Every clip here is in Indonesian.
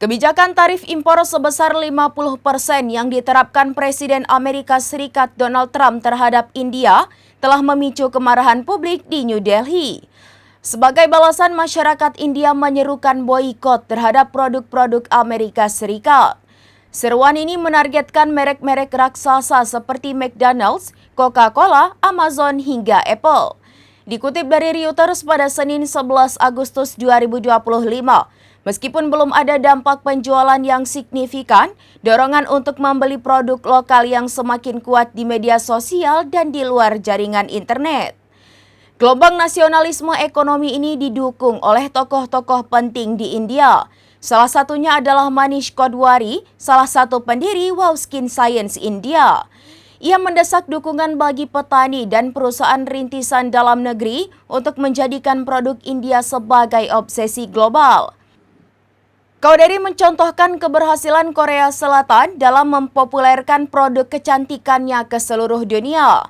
Kebijakan tarif impor sebesar 50% yang diterapkan Presiden Amerika Serikat Donald Trump terhadap India telah memicu kemarahan publik di New Delhi. Sebagai balasan, masyarakat India menyerukan boikot terhadap produk-produk Amerika Serikat. Seruan ini menargetkan merek-merek raksasa seperti McDonald's, Coca-Cola, Amazon hingga Apple. Dikutip dari Reuters pada Senin 11 Agustus 2025, meskipun belum ada dampak penjualan yang signifikan, dorongan untuk membeli produk lokal yang semakin kuat di media sosial dan di luar jaringan internet. Gelombang nasionalisme ekonomi ini didukung oleh tokoh-tokoh penting di India. Salah satunya adalah Manish Kodwari, salah satu pendiri Wow Skin Science India. Ia mendesak dukungan bagi petani dan perusahaan rintisan dalam negeri untuk menjadikan produk India sebagai obsesi global. Kodwari mencontohkan keberhasilan Korea Selatan dalam mempopulerkan produk kecantikannya ke seluruh dunia.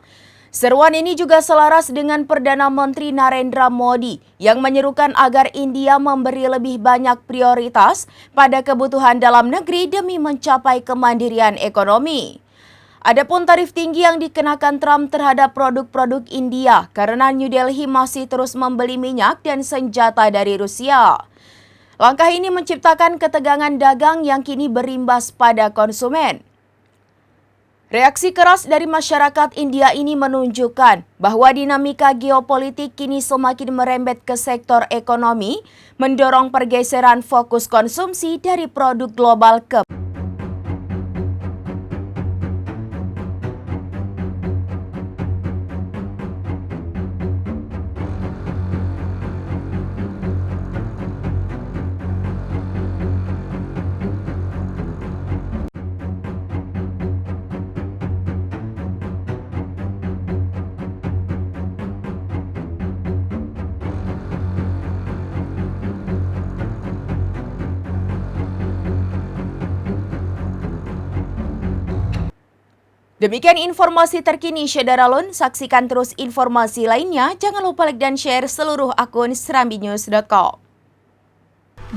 Seruan ini juga selaras dengan Perdana Menteri Narendra Modi yang menyerukan agar India memberi lebih banyak prioritas pada kebutuhan dalam negeri demi mencapai kemandirian ekonomi. Adapun tarif tinggi yang dikenakan Trump terhadap produk-produk India karena New Delhi masih terus membeli minyak dan senjata dari Rusia. Langkah ini menciptakan ketegangan dagang yang kini berimbas pada konsumen. Reaksi keras dari masyarakat India ini menunjukkan bahwa dinamika geopolitik kini semakin merembet ke sektor ekonomi, mendorong pergeseran fokus konsumsi dari produk global ke Demikian informasi terkini Syederalun. Saksikan terus informasi lainnya. Jangan lupa like dan share seluruh akun serambinews.com.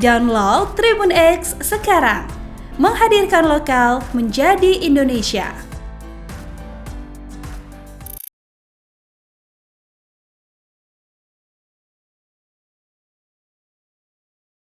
Download Tribun X sekarang. Menghadirkan lokal menjadi Indonesia.